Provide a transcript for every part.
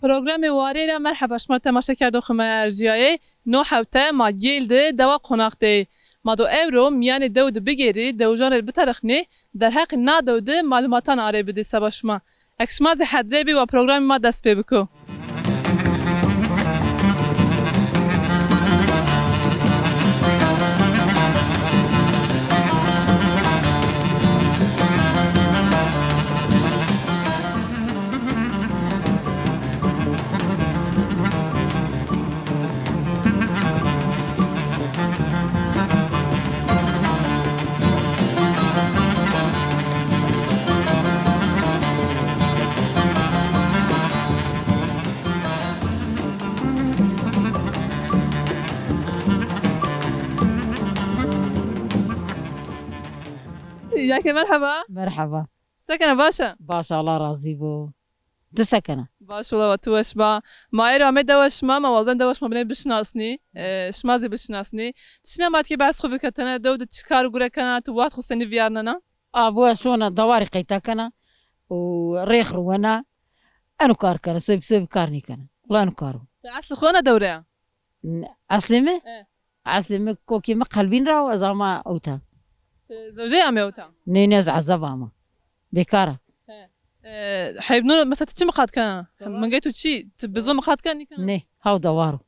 Program Warêra merheba şma temaşa kerdo xme erjiyayê no hewte ma gêl de dewa qonaqtê ma do evro miyanê dew di bigêrî dewjanê biteriqînê derheqê nadew de malûmatan arê bidî sebaşma ek şima zê hedrê bî wa programê ma dest pê biko. Yake merhaba. مرحبا Sekene başa. باش الله راضي بو تسكنه باش والله وتوشبا ما إيرو عمد دوشما ما وزن دوشما بني بشناسني شمازي بشناسني تشنا ما تكي بعد خو بكتنا دود تشكار غورا كانت وات خو سني فيارنا ابو شونا دواري قيتاكنا وريخ رونا انا كاركر سيب كارني كان والله انا كارو اصل خونا دورة اسلمه إيه. اسلمه كوكي ما قلبين راو زعما اوتا زوجي اميوتا نينز عزبامه بكاره حيبنو مثلا تشي مقاد كان من جيتو تشي تبزو مقاد كان كان ني هاو دوارو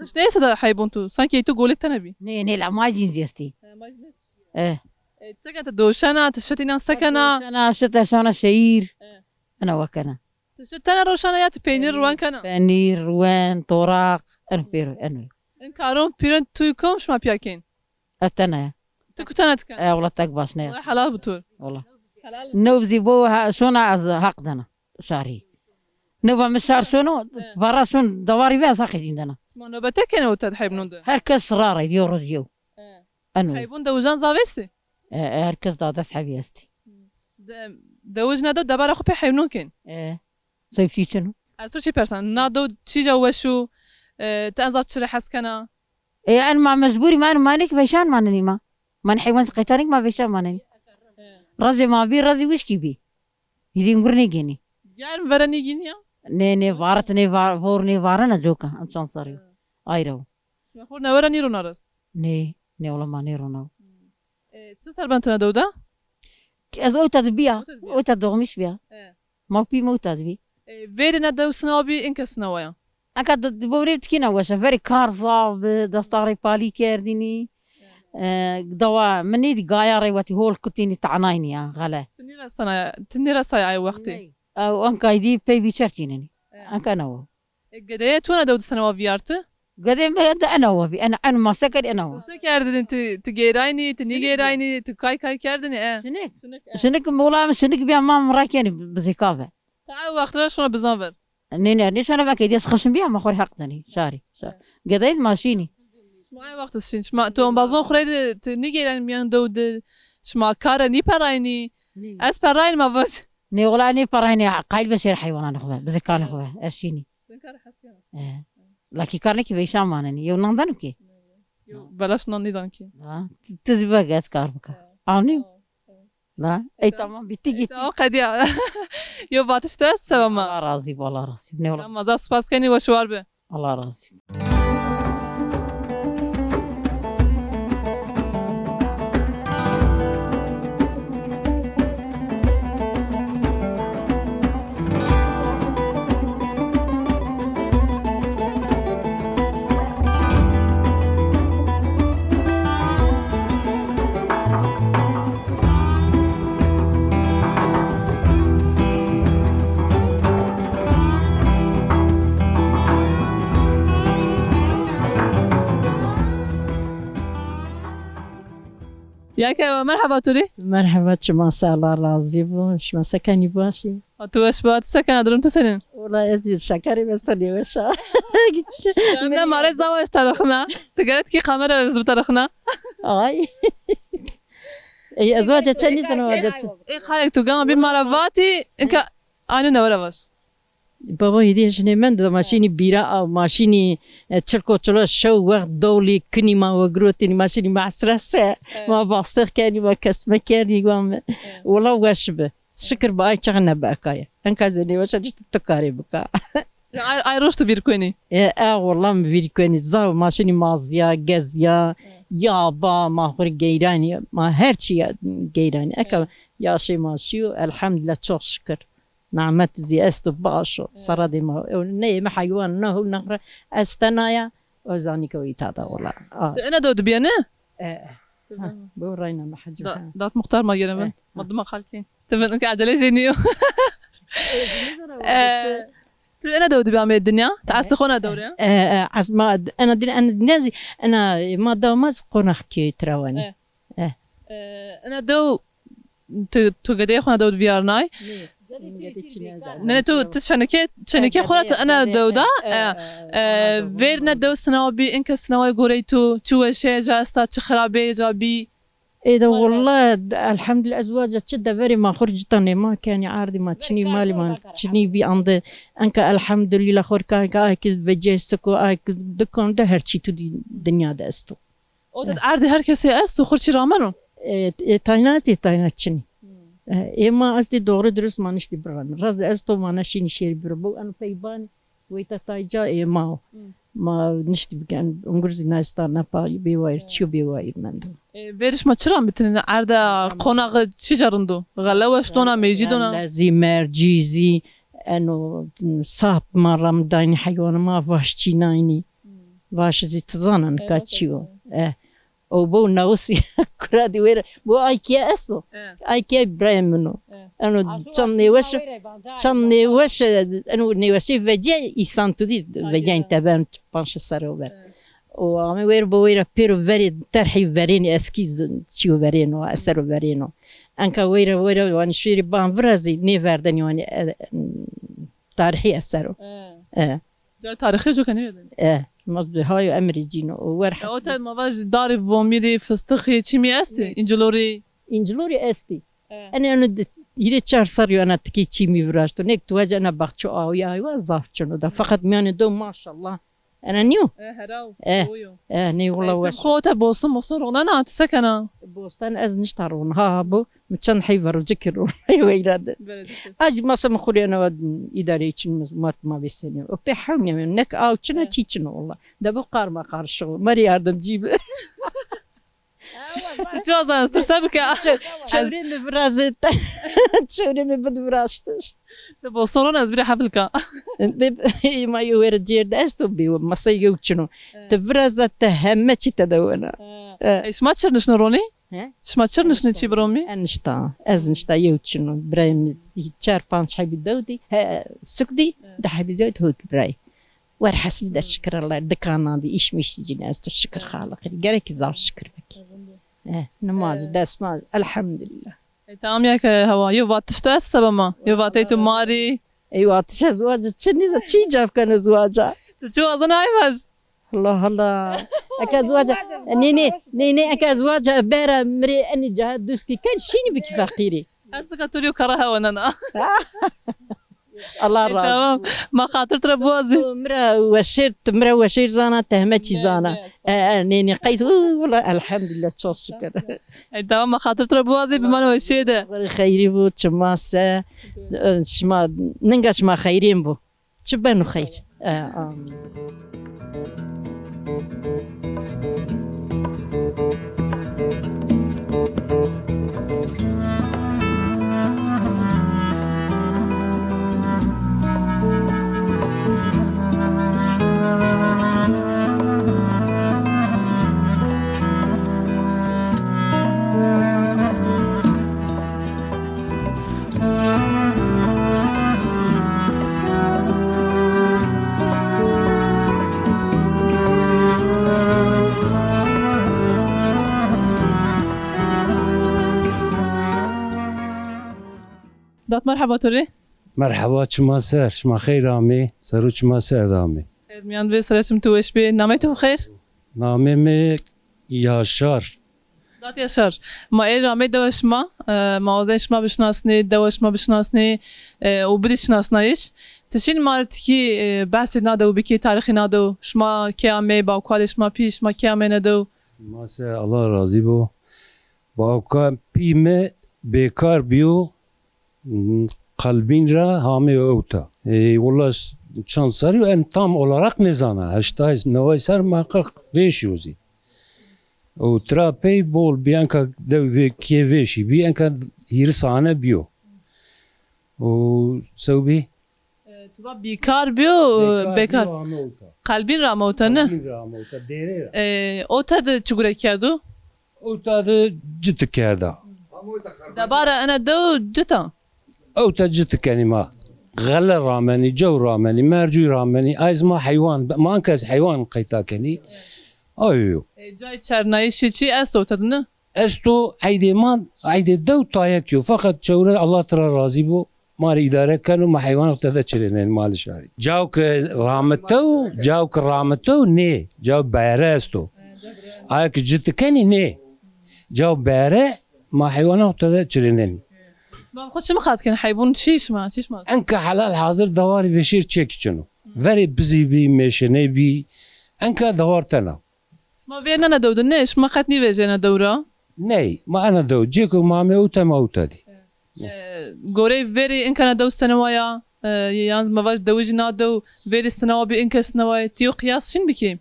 ايش ليس هذا حيبونتو سانكي تو قولت تنبي ني لا ما جنزيستي ايه سكنت دوشنا تشتينا سكنا انا شتا شونا شعير انا وكنا تشتنا روشنا يا تبينير روان كان بنير روان طراق انا بيرو انا ان كارون بيرن تويكم شما بياكين اتنا تكتنت كان والله تقباش نير والله حلال بطول والله حلال نوبزي بو شونا از حقدنا شاري نوبا مشار شنو برا شون دواري بها ساقي عندنا ما نوبتك انا وتد حيبنون ده هركز راري ديورو ديو انو حيبون دوجان زاويستي هركز دادا صحابي استي دوجنا دو دبر اخو حيبنون كين سيبتي شنو اسو شي بيرسون نادو تشي جوشو تنزات تشرح حسكنا انا ما مجبوري ما انا مانك بيشان مانني ما حيوان قيتانك ما بيشان مانني رازي ما بي رازي وش كي بي يدي نقرني جيني يار براني جينيا ني فارت ني فور ني فارنا جوكا ام صاريو ايرو خورنا وراني رونارس ني والله ما نيرونو تسال بنتنا دودا از اوتا بيا اوتا دوغمش بيا ما بي موتا بي فيرنا دو سنوبي انك سنويا اكاد دبوري تكينا واش فيري كارزا بدستاري بالي كيرديني دوا مني دي غاياري واتي هول كنتيني تعنايني يا غلا تنيرا ساي وقتي او انكا يدي بيبي تشارتيني انكا انا قديه تونا دود سنوا فيارت قديم انا وبي انا ما سكر انا هو سكردن انت تجيرايني تنيجيرايني تكاي كردني شنك والله شنك بيا ما مراكيني بزكافه تعال وقت شنو بزنفر نيني شنو بك يدي خشم بيها ما خوري حقدني شاري قديت ماشيني شما وقت الشين شما تو بازون خريد تنيجيران ميان دود شما كارا ني بارايني اس باراين ما بس ني والله ني بارايني قايل بشير حيوان انا خبا بزكان خبا اشيني لكن كارنك بيشان مانني يو نندنكي بلاش نندي دانكي تزبقت كاربك عوني لا اي تمام بتيجي قد يو باتش تاس سبما الله راضي والله راضي بني والله ما زاس باس كاني وشوار به الله راضي ياك مرحبا توري مرحبا شما الله راضي بو شما سكني باشي تو اش بات سكن درم تسنن والله ازيد شكري بستني وشا انا ماري زواج تاريخنا تقالت كي قمر رزب تاريخنا اي اي ازواج تشني تنوجت اي خالك تو قام بمرافاتي انك انا نورواش بابا يدي شنو من ده ماشيني بيرا او ماشيني تشركو تشلو شو وقت دولي كني ما وقروتني ماشيني مع ستريس ما باستخ كاني ما كسمه كاني قام والله واشبه شكر باي شغلنا بقايا انك زني واش تتكاري بقى اي روشتو بيركوني والله مفيد كوني زاو ماشيني مازيا غازيا يابا ما خور جيراني ما هرشي جيراني اكا يا شي ماشيو الحمد لله تشوف شكر نعمت زي استو باشو صرادي ما ني ما حيوان نهو نقرا استنايا وزاني كويت هذا والله انا دود بيانا بورينا ما حد دات مختار ما يرمن مضمه خالتين تبن انك عدله جينيو انا دود بيعمل الدنيا تعسخونا دوري ما انا نازي انا ما دومز قنخ كي تراوني انا دو تو قدي خونا دود بيارناي نه تو تشنكي خلات انا دودا فيرنا دو سنوبي انك سنوي غوريتو تو شي جاستا تخرابي جابي اذا والله الحمد لله ازواج تشد فيري ما خرجتني ما كان عارضي ما تشني مالي ما تشني بي عند انك الحمد لله خور كاي بجيستكو اي دكون ده هرشي تو دنيا دستو او عارضي هركسي استو خرشي رامنو تايناتي تايناتشني اما أصدي دور درس ما نشتي برام راز أستو ما نشين شيء بربو أنا بيبان ويتتايجا ما نشتي بكان أنجرز ناس تانا بيواير شو بيواير مندو بيرش ما تشرام بتن عردا قناغ شجرندو غلاوة شتونا ميجيدونا لازم مرجيزي أنو صاحب ما رمضان حيوان ما فاش نايني فاش زي تزانن كاتشيو او بو نوسي كرادي وير بو ايكيا اسلو ايكيا برايم منو انا تشني وش انو نيوشي فيجي يسانتو دي فيجي انتبان بانش ساروبر و امي وير بو وير بيرو فيري ترحي فيريني اسكيز تشيو فيرينو اسرو فيرينو انكا وير وان شيري بان فرازي ني فردن يعني تاريخي اسرو جا تاريخي جو كان مصدر هاي أمريكينو ورح أوتاد ما باش داري فوميري فستخي تشيمي أستي إنجلوري أستي أنا يريد شهر صار أنا تكي تشيمي براجتو نيك تواجه أنا بختشو يا وظاف شنو ده فقط مياني دو ما شاء الله أنا نيو هراو ني والله وش خوتا بوسطن مصورون أنا تسكنا بوسطن أز نشترون بو متشان حيفر وذكرون ويراد أج ما سمخولي أنا إداري تشن ما بيستني وبيحاول من نك تشنا تشينو والله ده بقار ما قار الشغل مري يردم جيب جوزان استرسابك تشوري من برازت تشوري من بدبراشتش بوسطن أزبري حفلك ما يوير دير دستو بي ما سيجوتشنو تبرزت تهمتي تدونا إيش ما تشرنش نروني إيش ما تشرنش نتشي برومي أنشتا أزنشتا يوتشنو براي تشار بانش حبي دودي سكدي ده حبي دود هود براي ورحسي ده شكر الله دكانا دي إيش مش جناز الشكر خالق جارك زار شكر بك نماذج ده اسمه الحمد لله تمام ياك هوا يواتش تأسبا ما يواتيتو ماري ايوه تشزواج تشني ذا تشي جاب كان زواجا شو أظن هاي بس الله أكا زواجا نيني أكا زواجا بارا مري أني جهاد دوسكي كان شيني بك فقيري أصدق توريو كراها وانا الله تمام ما خاطرت ربوزي مرا وشير زانا تهمتي زانا نيني قيت والله الحمد لله تشكر تمام ما خاطرت ربوزي بمعنى وشيده خيري بو تشماسه شما ننقاش ما خيرين بو تشبانو خير زات مرحبا توري مرحبا شما سر شما خير عمي سرو شما سر دامي میان به سرشم تو وش به نامه تو خیر نامي مي ياشار دات yaşar ما رامي دوش ما موازنش ما بشناسني دوش ما بشناسني وبديش ناسنايش تشين مارتكي بحث نادو بكي تاريخ نادو شما كيامي باوكالش ما بيش ما كيامي ندو شما سر الله راضي بو باوكا بيمه بكار بيو قلبين را هامي اوتا والله شانساري ان tam olarak ne zana هشتايز نواي سر محقق ريشيوزي و ترابي بول بيانكا دو كيفيشي بيانكا هيرسانه بيو و سوبي تو بیکار بیو بیکار قلبین را موتا نه اوتا ده چگوره کردو اوتا ده جت کرده دباره انا دو جتا اوتا جت كلمة غلا رامني جو رامني مرجوي رامني ايز ما حيوان ما انكز حيوان قيتاكني ايو جای چرنایشی چی است اوتا ده نه استو عيدي ما عيدي دو تايكيو فقط شورة الله ترى راضي بو مال إدارة كانوا ما حيوان تذكرين مال الشاري جاوك رامتو ني جاو بيرستو هاك جت كاني ني جاو بيره ما حيوان تذكرين ما خودش مخاط كان حيبون چیش ما انك حلال حاضر دواري بشير تشيك شنو very busy بي مشني بي انك دوار تنا ما بينا ندود نش ما خدني وجهنا دورا ني ما انا دو جيكو مامي اوتا موتا دي گوره وری این کنه دو سنوایا یانز مواج دویج نادو وری سنوا بی این کس نوای تیو قیاس شین بکی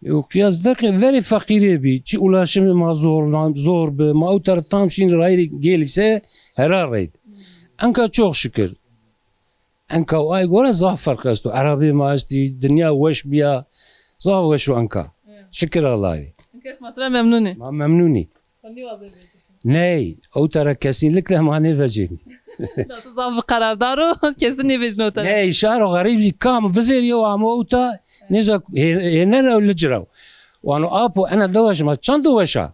وقياس very فقيرة بي تشي ulaşımı ما zor be ما اوتر tam şimdi rayı gelirse herar raydı. Anka çok şükür. Anka o ay göre zaf fark astı. Arabi maaştı dünya weş biya zaf weş anka. Şükür Allah'a. keyf matra memnuni Ma memnuni. Ney اوتر kesinlikle mani vereceğim. zaf karardaro kesin ne vecno ta Ney şahro garip zي كام وزير يو عم اوتا نزا هنا ولا جراو. وانا ابو انا دوش ما چند وشا.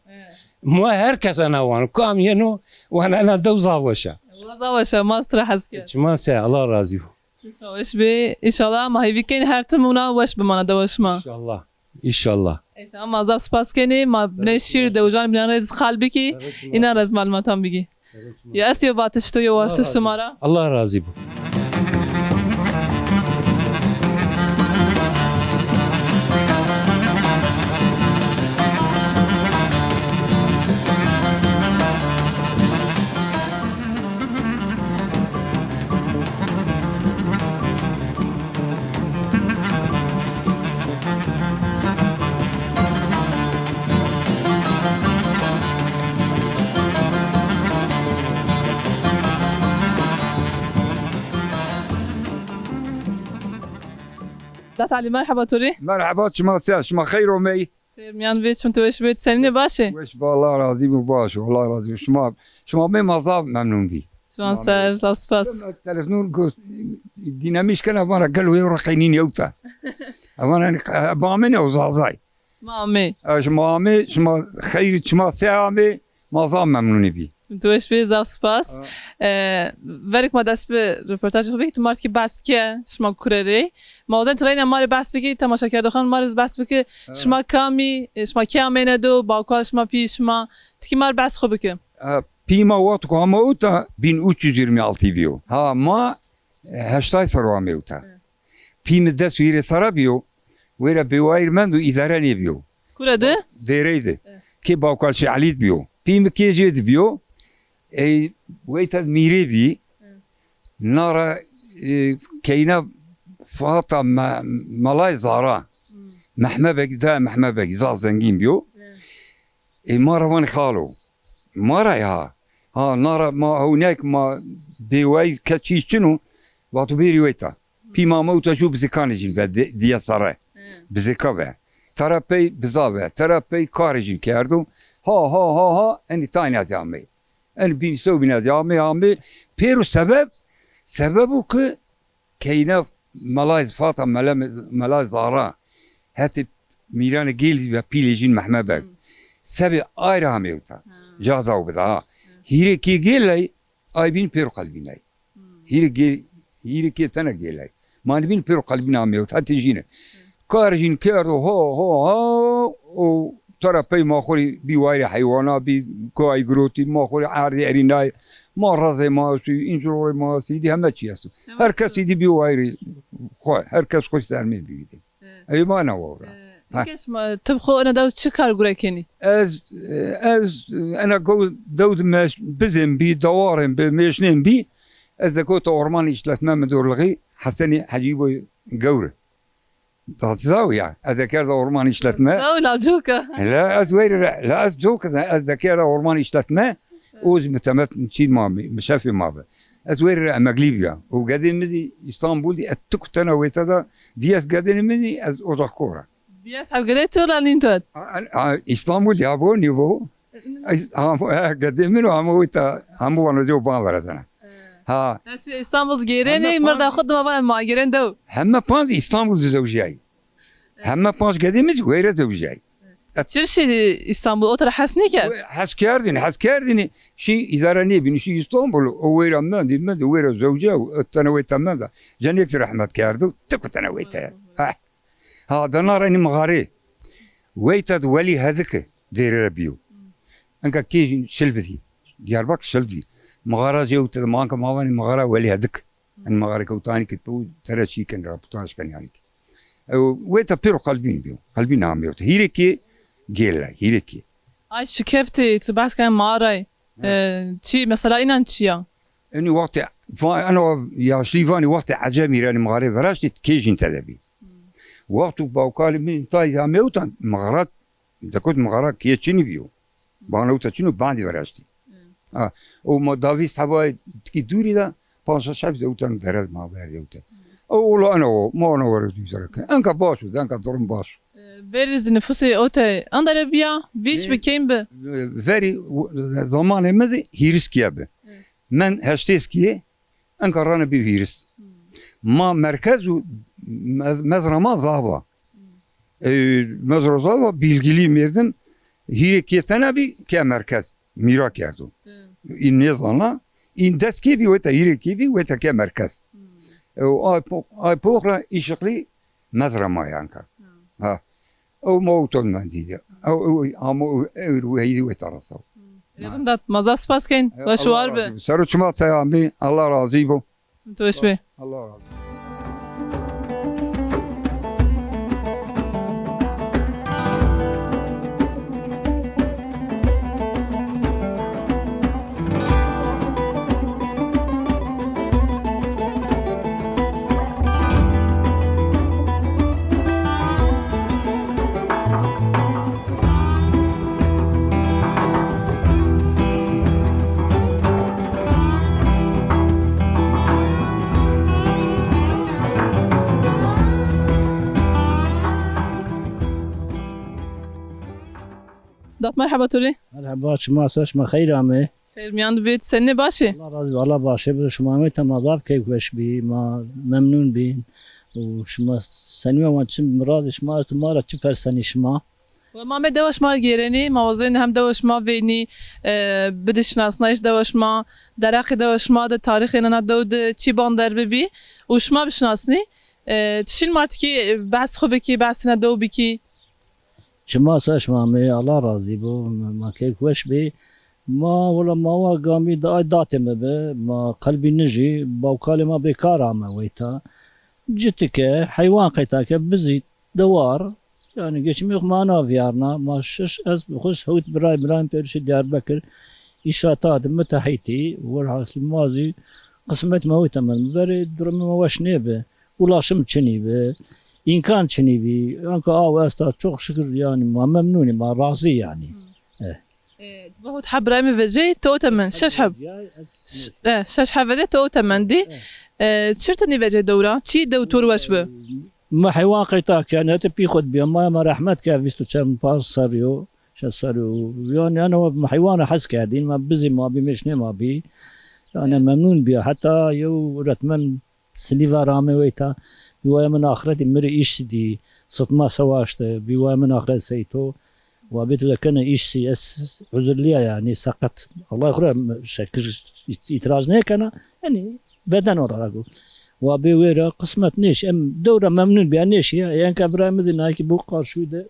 مو herkes انا وانا كام ينو وانا انا دو زاوشا. والله زاوشا ماستر حسكي شما سه الله راضي وش بي ان شاء الله ما هي بكين هرتمونا وش بمانا دوش ما ان شاء الله ان شاء الله تمام زاف سپاس کنی ما بنشیر دوجان بیان رز خالبی کی اینا رز معلوماتم بگی یا اسیو باتش تو یا واشتش تمارا الله راضي بو دات علي مرحبا توري مرحبا شما سير شما خير ومي میان ویت چون تو ايش بيت سنين باشه وش بالله راضي مباش والله راضي شما مي مصاب ممنون بي شلون سر زاف سپاس التلفزيون قلت ديناميش كان أبانا قالوا يرقينين يوتا أبانا بامن أو زازاي مامي شما خير شما سيامي مصاب ممنون بي تو ايش بيت زاف سپاس ورک ما دست به رپورتاج خوبی تو مارت کی بحث که شما کرده موضوع ترین ماری بحث بگی تماشاگر خان مارز بحث بگی شما کامی شما کامی ندو باوکال شما پیش شما تکی مار بحث خوبی که بيما واتكو هما اوتا بين 326 بيو ها ما هشتاي سروا ميوتا بيم دس ويري سرا بيو ويرا بيواير مندو إداراني بيو کرده ديريده كي باوكال شي عليد بيو بيم كي جيد بيو اي ويتا ميري بي نارا كينا فاطا ملاي زارا محمد بك زار زنجين بيو اي مارا وان خالو مارا يا ها نارا ما هناك ما بيواي كاتشي شنو واتو بيري ويتا بيما موتا شو بزكانجين بعد ديا سارا بزكابه ترى بي بزابه ترى بي كارجين كاردو ها اني تاينات يا عمي انا بين سو بينات يا عمي بيرو سببه كينا ملايز فاطمه ملايز زارا هاتي ميران جيل بيليجين محمد بك سبب ايرا ميوتا جاذا وبدا هيري كي جيل اي بين بيرو قلبيناي هيري كي تنا جيلاي ما نبين بيرو قلبنا عميوت حتى جينا كارجين كارو هو و ترى بي ما خوري بيواري حيوانا بي كاي جروتي ما خوري عارضي اريناي ما رازي ما سي انجروي ما سي دي همتشي ياسو هركس دي بيواري خو هركس خوش تعمل بيدي اي ما انا ورا كيش ما تبخو انا داود شكار قريكيني از انا قول دود ماش بزن بي دوارن بمشنين بي اذا كنت اورماني اشتلت ما مدور لغي حسني حجيبه قوره تزاوية اذا كان اورماني اشتلت ما لا جوكا لا ازوير لا ازوك اذا كان اورماني اشتلت ما اوز متمت نشيل مامي مشافي مابا ازوير مغليبيا وقاعدين مزي اسطنبول دي اتكتنا ويتدا دياس قاعدين مزي از اوضحكوره بياس حقديتو لا نينتوت اسطنبول يابوني بو قاعدين منو عمو انا جو بامبرتنا ها اسطنبول جيريني مرة خدمة ما جيرين دو هم بانز اسطنبول زوجاي هم بانز قاعدين مزي غير زوجاي چرشی استانبول اوتر حس نکرد حس کردنی شی اداره نبینی شی استانبول اویرا من اویرا زوجه و تنویت من جنیک رحمت کردو تکو تنویت هذا نار اني مغاري ويتد ولي هذك دير ربيو انك كي شلبتي ديار شلبتي مغارا جوت مانك ماواني مغارا ولي هذك ان مغاري كوتاني كتبو ترى شي كان رابطاش كان يعني ويتا بيرو قلبي نعم هيريكي جيلا هيريكي ay şikefti tibas kan maray çi mesela inan çiya اني وقت انا يا شليفاني وقت عجمي راني مغاري فراشتي كيجين تدبي وقت باوكالي من تاي عميوتا مغارات اذا كنت مغارات كي تشيني بيو بانوتا تشينو باندي فراشتي وما دافيس حباي كي دوري دا بانشا شاب زوتان درد ما بير يوتا اول انا ما انا ورد يزرك انك باشو انك درم باشو veriz nüfusu ote andarabiya viç bikim be very zamanı mezi hiriskiye be men heşteskiye enkarana bir hiris ma merkezu mezrama zava mezra zava bilgili mirdim hirikiyetene bir ke merkez mirak yerdu in nezana in deski bir veta hiriki bir veta ke merkez ay pokra işikli mezrama yankar ha او موتون من ديدا او عمو هيدي وترسو yanında mazas pasken başvar be سرو چما سيامي الله راضي بو توش be الله راضي dat merhaba tuli مرحبا شما شما خیر آمه Fermiyan bit seni başı الله راضي والله باشه بده شما مت مضاف كيف وش بي ما ممنون بين وشما سنوه ما تشم مراد شما تمارا تشفر سني شما و ما me devaşma gereni mavazin hem devaşma veni bidişnasnayiş devaşma derakı devaşma da tarihi nana davud çi bandar bebi uşma bişnasni çin martki bas khobeki basina dav biki شما شما مي الله راضي بو ما كيف وش بي ما ولا ما هو قامي داتم به ما قلبي نجي بوكالي ما بكار عم ويتا جتك حيوان قيتاك بزيت دوار يعني قش ميخ معنا فيارنا ما شش از بخش هوت برايم بيرش ديار بكر إشاتات متحيتي ورها الماضي قسمت مويتا من بري درم ما وش نيبه ولا شم تشنيبه إن كان شنيبي أنك أستاذ çok şükür yani ما ممنوني ما راضي يعني تبغى تحب رايمي فيجي تو تمن شش حب شش حب فيجي تو تمن دي تشرتني فيجي دورة شي دكتور وش به ما حيوان قيتاك يعني تبي خد بيا ما رحمت كيف بيستو كم باص صاريو شو صاريو يعني أنا حيوان أحس كادين ما بزي ما بيمشني ما بي أنا ممنون بيا حتى يو رتمن سليفا رامي ويتا بيوايا من آخرتي مري إيش دي صدمة سواشت بيوايا من آخرت سيتو وبيتو ده كان إيش سي أس عذر ليا يعني سقط الله يخرج شكر إتراز نيك أنا يعني بدن ورا وابي ويرا قسمة نيش ام دورة ممنون بها نيش يعني كبرا مثل نايكي بو قارشو ده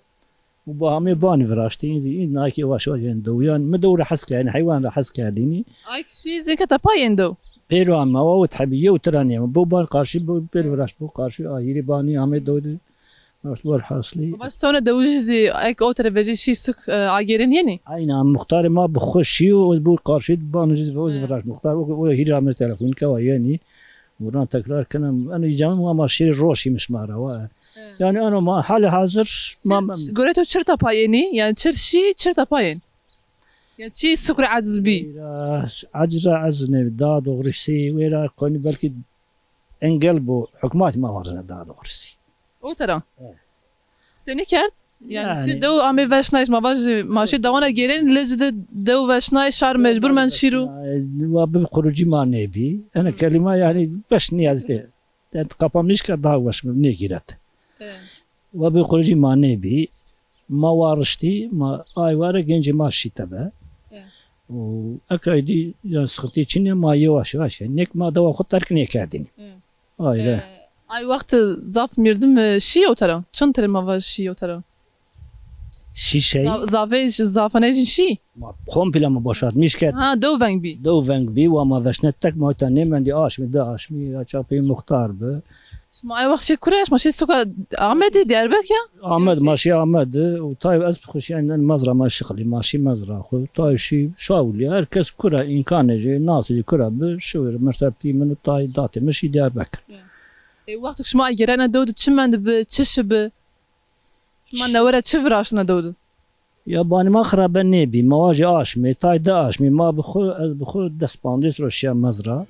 وبهامي باني فراشتين زي نايكي واش يعني دويان مدورة حسك يعني حيوان حسك يعني Ay kişi zeka tapayın do. بيرو عم هو تحبيه وتراني بو بان قارشي بو بيرو فراش بو قارشي هيري باني عم دودي مشوار حاصلي Baş sonra davujizi ek o televizyon şi sık agerin yeni. اي نعم مختار ما بخشي وبو قارشي بانو جز فوز فراش مختار وهيري عم تليفون كواياني وران تكرار كان انا جامع ما شيري روشي مش مارا يعني انا ما حالي حاضر ما Göre to çır tapayeni yani çır şi çır tapayın. Yani çi sıkır aziz bi. عجزة عزني داد وغرسي ويرا كوني بلكي انقلبوا حكومات ما ورنا داد وغرسي O tara. Seni kert. Yani Yani- çi dev ame veşnayş ma baş maşi davana gelin lezde dev veşnay şar mecbur men şiru. وبخروجي ما نبي انا كلمه يعني باش نيازتي تقابمنيش كدا واش نيكيرات وبخروجي ما نبي ما وارشتي ما اي وارا جنجي ماشي تبع واكايدي يا سختي تشني ما يواش واش نيك ما دوا خط تركني كاردين اي لا Ay vakti zaf mirdim şi o tara. Çın terima var şi o tara. شي شيء Zavej zafanejin şi. ما قوم بلا ما باشات مش كات Ha dev veng bi. دو فانك بي وما ذشنتك ما تاني من دي اش من دا اش مي اتشابي مختار به Ma ay vakti kureş maşi suka Ahmet'i Diyarbak ya. احمد ماشي احمد وطيب اسبق خش عندنا المزرعه ما شغلي ماشي مزرعه خو طاي شي شاولي هركس كره ان كان جي ناس كره بشوير مرتبتي من الطاي داتي ماشي ديار بكر Vakti şma gerena doğdu çimen bi çiş bi. Şma nevere çivraş ne doğdu. ياباني ما خرب النبي مواجه اشمي طاي دا اشمي ما بخو از بخو دسبانديس روشيا مزرعه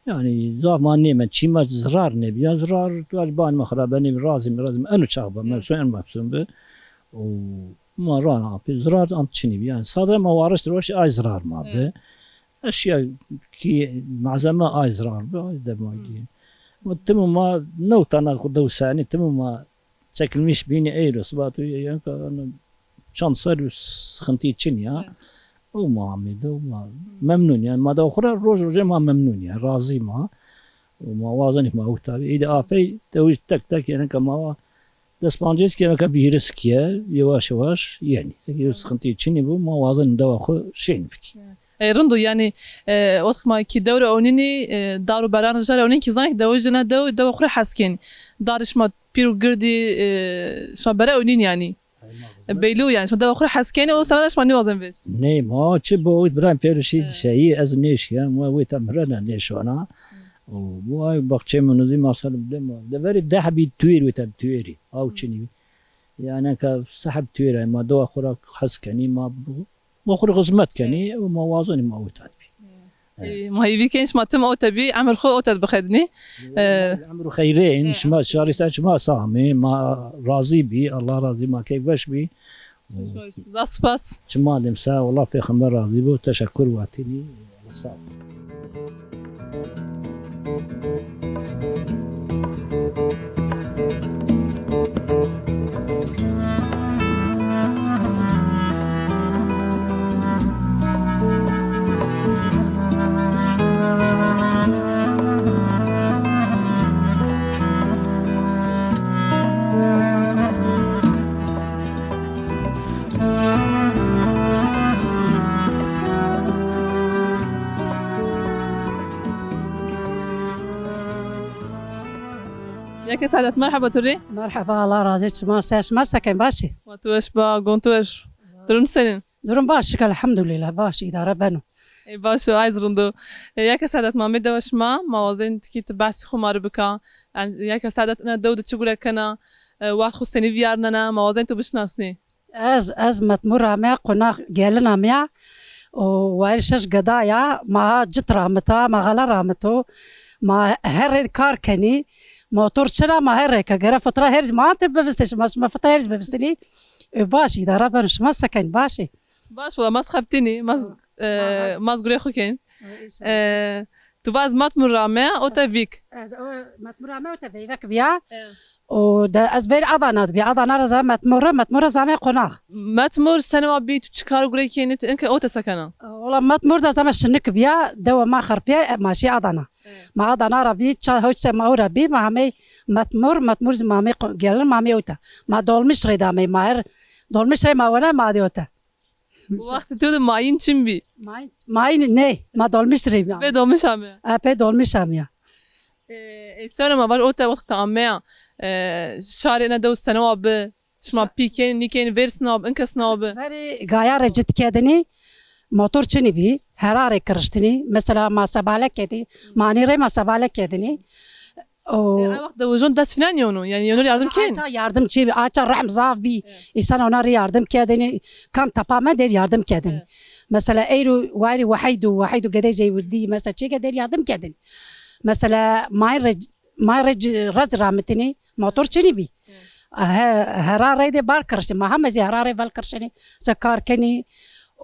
يعني زاف ما نيمه شي ما زرار نبي يا زرار طالبان ما خرب النبي رازم انو شغبه ما سوين مبسوم به وما رانا في زرار ام تشني يعني صادر ما وارش روش اي زرار ما به اشياء كي معزمه اي زرار به ده ما يجي وتم ما نوتنا خدو ثاني تم ما شكل مش بيني ايرو صباتو يعني انا شانسر سخنتي تشنيا وما عميد وما ممنون يعني ما دا اخرى روج ما ممنون يعني راضي ما وما وازن ما هو تابع اذا ابي توج تك تك يعني كما دسبانجيس كما كبيرس كيا يواش يواش يعني سخنتي تشني بو ما وازن دا اخو شين بك Rındu yani vakti ma ki devre onini daru beran jara onin ki zanik devojina dev okura hasken. Darışma piru girdi şma bera onin yani. Beylu yani şma dev okura hasken o savaş ma ne vazın beş. ني ما تشبو بران بيرشي شيء از نيش يا ما ويت امرنا نيش وانا وواي بقشي من ذي ما صار بدم ده فري ده حبي توير ويت تويري او تشني يعني ك سحب توير ما دو اخر خس كني ما بخور غزمت كني وما وازن ما ويت ما هي بيكنش ما تم او تبي عمل خو او تبخدني. عمرو خيرين شما شاري ما سامي ما راضي بي الله راضي ما كيف باش بي Zaspas. شما دم سا والله في خمر راضي بو تشكر واتني صار ياك سعادة مرحبا توري. مرحبا الله رازقك ما ساش ما سكن باشي ما توش با قنتوش. درم سنين. درم باشك الحمد لله باشي إذا بنو ای باشه عايز رندو یک سعادت ما میدوش ما موازن کی تبعث خمار بکا یک سعادت انا دود تقول كنا واحد خصني بيارنا موازن تو بشناسني از متمر ما قنا قالنا ميا وارشش قضايا ما جت رامتا ما غلا رامتو ما هر كار كني موتور شرا ما هر كغير فتره هرز ما تبستش ما فتره هرز بستني باشي إذا ربنا ما سكن باشي باش والله ما سخبتني ما قولي خو كان Tu baz mat murame o te vik. از متمرامه و تبیوک بیا و ده از بیر آدانات بیا آدانا رزا متمر زمه قناخ Matmur senema bi tu çıkar gure kenit inke o te sakana. والله متمر ده زمه شنك بیا دو ما خربيا ماشي آدانا ما آدانا ربي چا هوش ما ربي ما همي متمر زمامي گلن مامي اوتا ما دولمش ردامي ماهر دولمش ما ونا ما ديوتا Vakti tu de mayin çim bi. ماي نه ما دولمش ريبا Ve dolmuş ame. اپی دولمش هميا Sonra ma var o te vakti amea. Şarina da senema bi. Şma piken niken versnab inke snab. ولی گایار جت کدنی موتور چنی بی هراره کرشتنی مثلا ما سباله کدی مانی ری ما سباله کدنی او Vakt da ucun das filan yonu. Yani yonu yardım ken. آچا yardım چی بی آچا رحم زاف بی insan ona yardım کدنی کم تپامه در yardım کدنی مثلا ایرو واری وحیدو گده جای ودی مثلا چی در yardım کدنی مثلا مای رج رز رامتنی موتور چنی بی هراره ده بار کرشتنی ما هم از هراره بال کرشتنی زکار کنی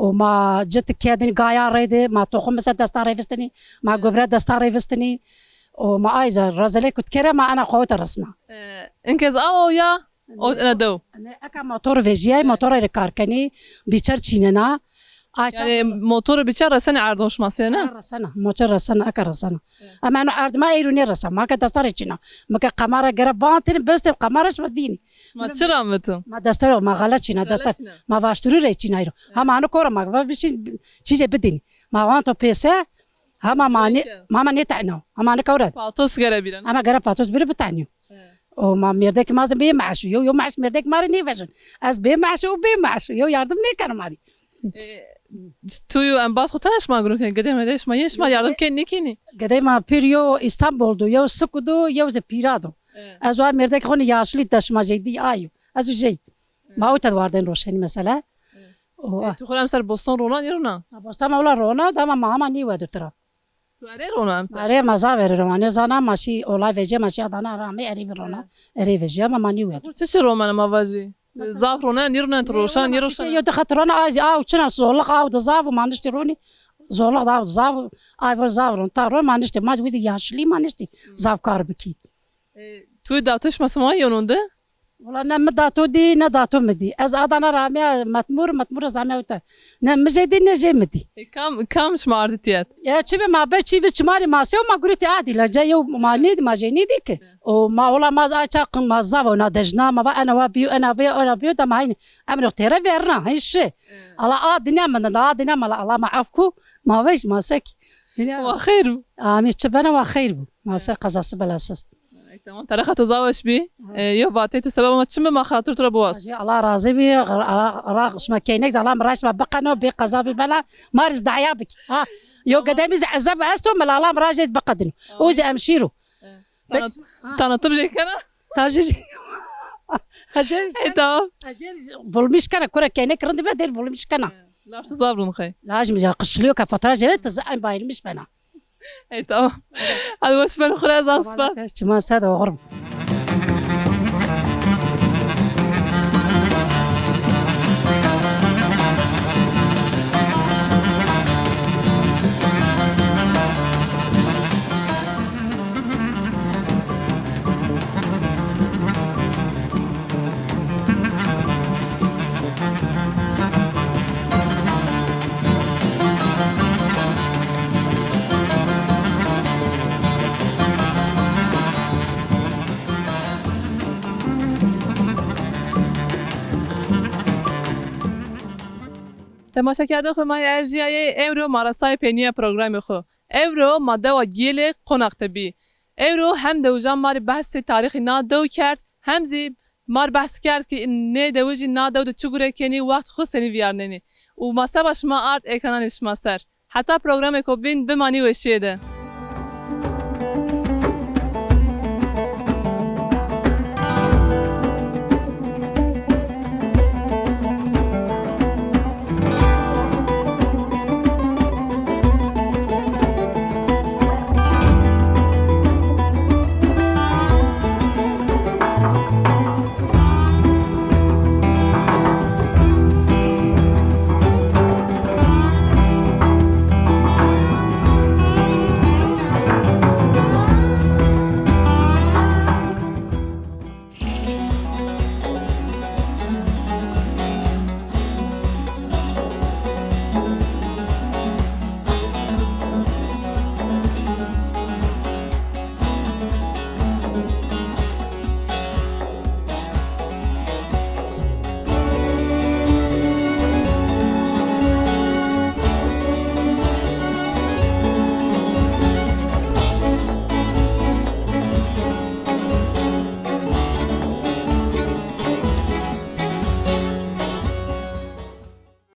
وما جت كادن قايا ريدي ما توخم بس دستار يفستني ما قبرة دستار يفستني وما ايزا رزلي كنت كره ما انا قوت رسنا İnkez o ya o ana do. انا اكا موتور فيجياي موتور ركاركني بيشر تشيننا Yani motoru biçer resen ardoş masena. رسنا موتور رسنا اكا رسنا اما انا عرض ما ايروني رسنا ما كدستار تشينا ما قمره قربانتين بس قمرش بديني Ma çırametim. ما دستار ما غلط تشينا دستار ما واشتري ريتشينا ايرو هم انا كوره ما بس چيزه بديني ما وانتو بيسه هم ما نتعنو هم انا كورد Patos gelebilen. اما قرب باتوس بير بتعنيو وما ميردك ما زبي معشو يو معش ميردك ماري نيفجن از بي معشو بي معشو يو ياردم نيكن ماري Tuyu en bas hotaneş ma gurken gedemedeş ma yeş ma yardım ken nikini. قدي ما بيريو اسطنبول دو يو سكودو يو ز بيرادو از وا ميردك خون ياشلي دشما جدي ايو از جي ما او تدواردن روشني مثلا و Tu xolem ser Boston rolan yeruna. بس ما ولا رونا دما ما ني ودو ترى Tu are rona em ser. اري ما زاور رواني زانا ماشي اولا فيجي ماشي ادانا رامي اري رونا اري فيجي ما ني ودو Çeşi roman ma vaji. Zaf ronan yeruna troşan yeruşan. يو دخطرنا ازي او چنا زولق او دزاف ما نشتروني زولق داو زاف اي زاف تارون ما نشتي ما ويدي ياشلي ما نشتي زاف كار بكي Tuyu davtış masma yonunda. والله نم داتو دي نداتو مدي از ادانا رامي متمور زامي وتا نم جدي نجي مدي Kam şmardı tiyat. يا تشبي ما بتشي بتشماري ما سيو ما قلت عادي لا جاي ما نيد ما جاي نيدك وما والله ما اشاق ما زافو نادجنا ما انا وابيو انا بيو ده ما هي امر تيرا فيرنا هيش على ادنا من ادنا ما الله ما عفكو ما ويش ما سك Wa khair. امي تشبنا وخير ما سك قصص بلا اساس Tamam taraxa tu zavaş bi. Yo batay tu sebeba ma çimbe ma khatır tura boğaz. الله راضي بي راغش ما كاينك الله مراش ما بقى نو بي قزابي بلا مارس دعيابك ها يو قدامي عذاب استو مال الله مراجع بقدنو وزي امشيرو Tanıtım jekana. تاجي هجر Tamam. هجر بولمش كان كره كاينك رندي بدير بولمش كان Lar tu zavrun khay. لازم يا قشليو كفتره جبت تزعم باين مش بنا Tamam. Hadi hoş ben khulaz aspas. ما هذا غرب تماشاکرده خو ما ارجیای اورو ماراسای پنیا پروگرام خو اورو ماده و گیل قناقته بی اورو هم دوجان ماری بحث تاریخی نادو کرد هم زی مار بحث کرد که نه دوجی نادو دو چگوره کنی وقت خو سنی ویارننی و ماسه باش ما آرد اکرانش ماسر حتی پروگرام کو بین بمانی وشیده